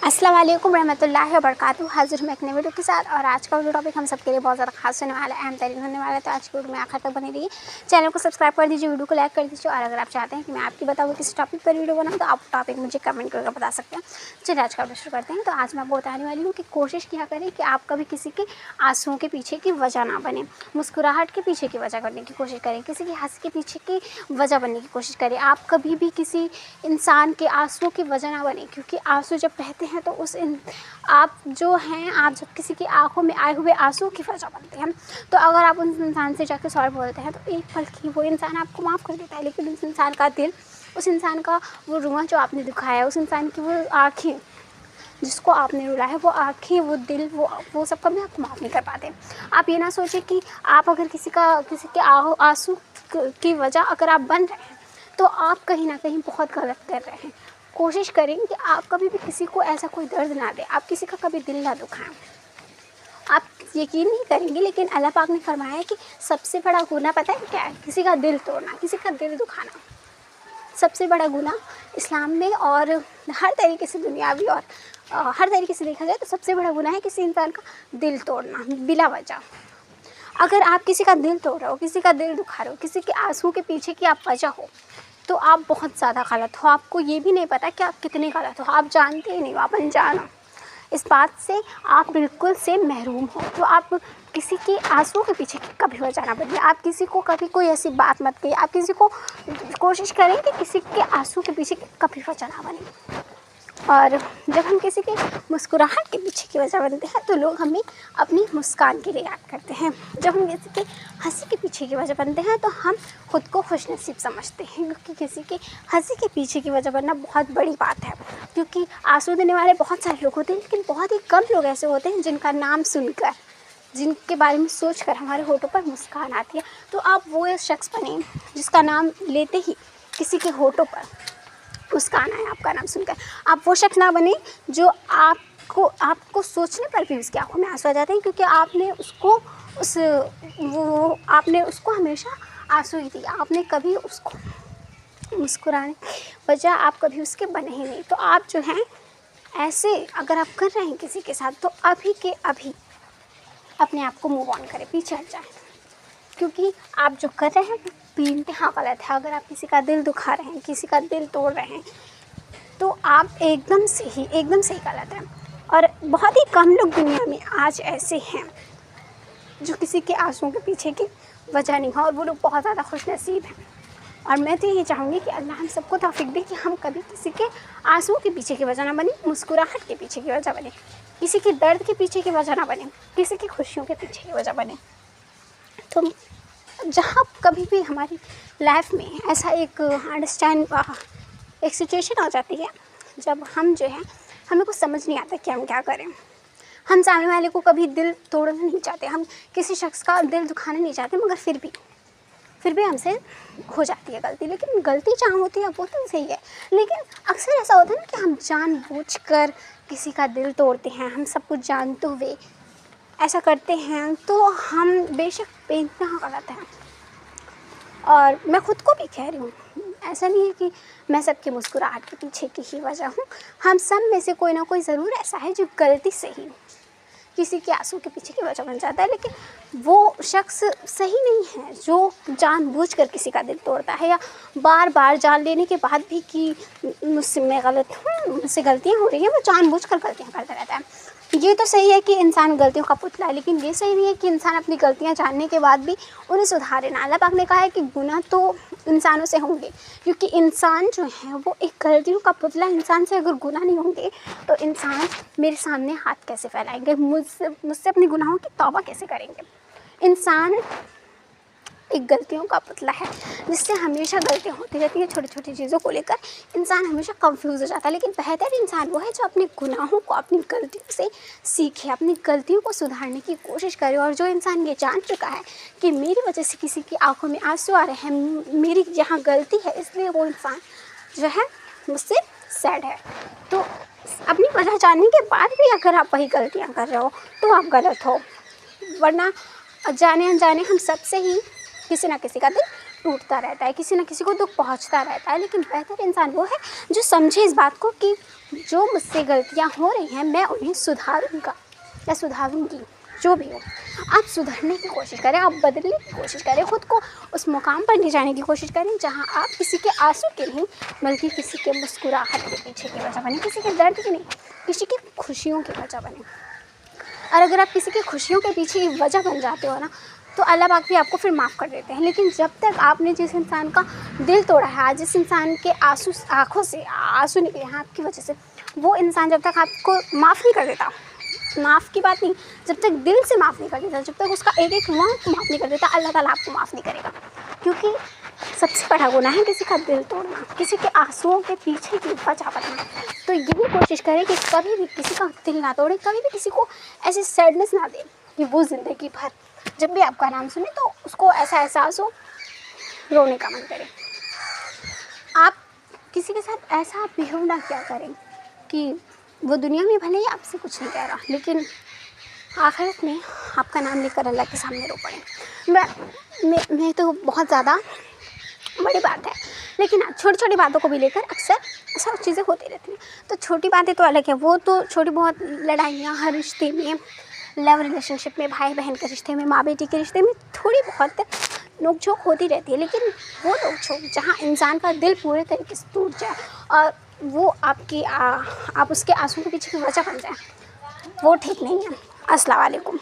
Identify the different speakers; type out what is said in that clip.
Speaker 1: अस्सलाम वालेकुम रहमतुल्लाहि व बरकातुहू। हाजिर हूँ एक नई वीडियो के साथ। और आज का वीडियो टॉपिक हम सबके लिए बहुत ज़्यादा खास होने वाला है, अहम तरीन होने वाला है। तो आज की वीडियो में आखिर तक बने रहिए। चैनल को सब्सक्राइब कर दीजिए, वीडियो को लाइक कर दीजिए। और अगर आप चाहते हैं कि मैं आपकी बताऊँ किस टॉपिक पर वीडियो बनाऊँ तो आप टॉपिक मुझे कमेंट करके बता सकते हैं। चलिए आज का वीडियो शुरू करते हैं। तो आज मैं आपको बताने वाली हूँ कि कोशिश किया करें कि आप कभी किसी के आंसुओं के पीछे की वजह ना बने, मुस्कुराहट के पीछे की वजह बनने की कोशिश करें, किसी की हंसी के पीछे की वजह बनने की कोशिश करें। आप कभी भी किसी इंसान के आंसुओं की वजह ना बने, क्योंकि आंसू जब बहते हैं तो आप जब किसी की आंखों में आए हुए आंसू की वजह बनते हैं। तो अगर आप उस इंसान से जाकर सॉरी बोलते हैं तो एक पल की वो इंसान आपको माफ़ कर देता है, लेकिन उस इंसान का दिल, उस इंसान का वो रुआं जो आपने दिखाया, उस इंसान की वो आँखें जिसको आपने रुलाया है, वो आँखें, वो दिल, वो सब कभी आपको माफ़ नहीं कर पाते। आप ये ना सोचें कि आप अगर किसी के आंसू की वजह अगर आप बन रहे हैं तो आप कहीं ना कहीं बहुत गलत कर रहे हैं। कोशिश करें कि आप कभी भी किसी को ऐसा कोई दर्द ना दें, आप किसी का कभी दिल ना दुखाएं। आप यकीन नहीं करेंगे, लेकिन अल्लाह पाक ने फरमाया है कि सबसे बड़ा गुनाह पता है क्या है? किसी का दिल तोड़ना, किसी का दिल दुखाना। सबसे बड़ा गुनाह इस्लाम में और हर तरीके से दुनियावी और हर तरीके से देखा जाए तो सबसे बड़ा गुनाह है किसी इंसान का दिल तोड़ना बिला वजह। अगर आप किसी का दिल तोड़ रहे हो, किसी का दिल दुखा रहे हो, किसी के आंसू के पीछे की आप वजह हो, तो आप बहुत ज़्यादा गलत हो। आपको ये भी नहीं पता कि आप कितने गलत हो, आप जानते ही नहीं हो, आप अनजान हो। इस बात से आप बिल्कुल से महरूम हो। तो आप किसी के आंसू के पीछे की कभी वजह ना बनिए। आप किसी को कभी कोई ऐसी बात मत कहिए। आप किसी को कोशिश करें कि किसी के आंसू के पीछे की कभी वजह ना बने। और जब हम किसी के मुस्कुराहट के पीछे की वजह बनते हैं तो लोग हमें अपनी मुस्कान के लिए याद करते हैं। जब हम किसी के हंसी के पीछे की वजह बनते हैं तो हम खुद को खुशनसीब समझते हैं, क्योंकि किसी के हंसी के पीछे की वजह बनना बहुत बड़ी बात है। क्योंकि आंसू देने वाले बहुत सारे लोग होते हैं, लेकिन बहुत ही कम लोग ऐसे होते हैं जिनका नाम सुनकर, जिनके बारे में सोचकर हमारे होठों पर मुस्कान आती है। तो आप वो शख्स बने जिसका नाम लेते ही किसी के होठों पर मुस्कान आए आपका नाम सुनकर। आप वो शख्स ना बने जो आपको सोचने पर भी उसकी आंखों में आंसू आ जाते हैं, क्योंकि आपने उसको हमेशा आंसू ही दिया। आपने कभी उसको मुस्कुराने वजह आप कभी उसके बने ही नहीं। तो आप जो हैं ऐसे अगर आप कर रहे हैं किसी के साथ तो अभी के अभी अपने आप को मूव ऑन करें, पीछे हट जाएं, क्योंकि आप जो कर रहे हैं बेइंतहा गलत है। अगर आप किसी का दिल दुखा रहे हैं, किसी का दिल तोड़ रहे हैं, तो आप एकदम से ही गलत हैं। और बहुत ही कम लोग दुनिया में आज ऐसे हैं जो किसी के आंसुओं के पीछे की वजह नहीं है, और वो लोग बहुत ज़्यादा खुशनसीब हैं। और मैं तो यही चाहूँगी कि अल्लाह हम सबको तौफीक दे कि हम कभी किसी के आंसुओं के पीछे की वजह ना बने, मुस्कुराहट के पीछे की वजह बने, किसी के दर्द के पीछे की वजह ना बने, किसी की खुशियों के पीछे की वजह बने। तो जहाँ कभी भी हमारी लाइफ में ऐसा एक सिचुएशन आ जाती है जब हम जो है हमें कुछ समझ नहीं आता कि हम क्या करें। हम सामने वाले को कभी दिल तोड़ना नहीं चाहते, हम किसी शख्स का दिल दुखाना नहीं चाहते, मगर फिर भी हमसे हो जाती है गलती। लेकिन गलती जहाँ होती है वो तो सही है, लेकिन अक्सर ऐसा होता है ना कि हम जानबूझकर किसी का दिल तोड़ते हैं। हम सब कुछ जानते हुए ऐसा करते हैं, तो हम बेशक बेइंतहा गलत हैं। और मैं ख़ुद को भी कह रही हूँ, ऐसा नहीं है कि मैं सबकी मुस्कुराहट के पीछे की ही वजह हूँ। हम सब में से कोई ना कोई ज़रूर ऐसा है जो गलती से ही किसी के आंसू के पीछे की वजह बन जाता है, लेकिन वो शख्स सही नहीं है जो जानबूझकर किसी का दिल तोड़ता है, या बार बार जान लेने के बाद भी कि मैं गलत हूँ, मुझसे गलतियाँ हो रही हैं, वो जानबूझकर गलतियाँ करता रहता है। ये तो सही है कि इंसान गलतियों का पुतला है, लेकिन ये सही नहीं है कि इंसान अपनी गलतियाँ जानने के बाद भी उन्हें सुधारे ना। अल्लाह पाक ने कहा है कि गुनाह तो इंसानों से होंगे, क्योंकि इंसान जो है वो एक गलतियों का पुतला। इंसान से अगर गुनाह नहीं होंगे तो इंसान मेरे सामने हाथ कैसे फैलाएंगे, मुझसे अपने गुनाहों की तौबा कैसे करेंगे। इंसान एक गलतियों का पुतला है जिससे हमेशा गलतियाँ होती रहती है। छोटी छोटी चीज़ों को लेकर इंसान हमेशा कंफ्यूज हो जाता है, लेकिन बेहतर इंसान वो है जो अपने गुनाहों को, अपनी गलतियों से सीखे, अपनी गलतियों को सुधारने की कोशिश करे। और जो इंसान ये जान चुका है कि मेरी वजह से किसी की आंखों में आंसू आ रहे हैं, मेरी यहाँ गलती है, इसलिए वो इंसान जो है मुझसे सैड है। तो अपनी वजह जानने के बाद भी अगर आप वही गलतियाँ कर रहे हो तो आप गलत हो, वरना जाने अनजाने हम सबसे ही किसी ना किसी का दिल टूटता रहता है, किसी न किसी को दुख पहुंचता रहता है। लेकिन बेहतर इंसान वो है जो समझे इस बात को कि जो मुझसे गलतियां हो रही हैं मैं उन्हें सुधारूंगा या सुधारूंगी। जो भी हो, आप सुधरने की कोशिश करें, आप बदलने की कोशिश करें, ख़ुद को उस मुकाम पर ले जाने की कोशिश करें जहां आप किसी के आंसू के नहीं बल्कि किसी के मुस्कुराहट के पीछे की वजह बने, किसी के दर्द की नहीं, किसी की खुशियों की वजह बने। और अगर आप किसी की खुशियों के पीछे की वजह बन जाते हो ना, तो अल्लाह पाक भी आपको फिर माफ़ कर देते हैं। लेकिन जब तक आपने जिस इंसान का दिल तोड़ा है, आज जिस इंसान के आँखों से आंसू निकले हैं आपकी वजह से, वो इंसान जब तक आपको माफ़ नहीं कर देता, माफ़ की बात नहीं, जब तक दिल से माफ़ नहीं कर देता, जब तक उसका एक एक वक्त माफ़ नहीं कर देता, अल्लाह ताला आपको माफ़ नहीं करेगा। क्योंकि सबसे बड़ा गुनाह है किसी का दिल तोड़ना, किसी के आंसुओं के पीछे की वजह बनना। तो यही कोशिश करें कि कभी भी किसी का दिल ना तोड़े, कभी भी किसी को ऐसी सैडनेस ना दे कि वो ज़िंदगी भर जब भी आपका नाम सुने तो उसको ऐसा एहसास हो, रोने का मन करे। आप किसी के साथ ऐसा बिहेव ना क्या करें कि वो दुनिया में भले ही आपसे कुछ नहीं कह रहा, लेकिन आखिरत में आपका नाम लेकर अल्लाह के सामने रो पड़े। मैं तो बहुत ज़्यादा बड़ी बात है, लेकिन छोटी छोटी बातों को भी लेकर अक्सर ऐसा चीज़ें होती रहती हैं। तो छोटी बातें तो अलग है, वो तो छोटी बहुत लड़ाइयाँ हर रिश्ते में, लव रिलेशनशिप में, भाई बहन के रिश्ते में, माँ बेटी के रिश्ते में थोड़ी बहुत नोक-झोंक होती रहती है। लेकिन वो नोक-झोंक जहाँ इंसान का दिल पूरे तरीके से टूट जाए और वो आप उसके आंसू के पीछे की वजह बन जाए, वो ठीक नहीं है। अस्सलाम वालेकुम।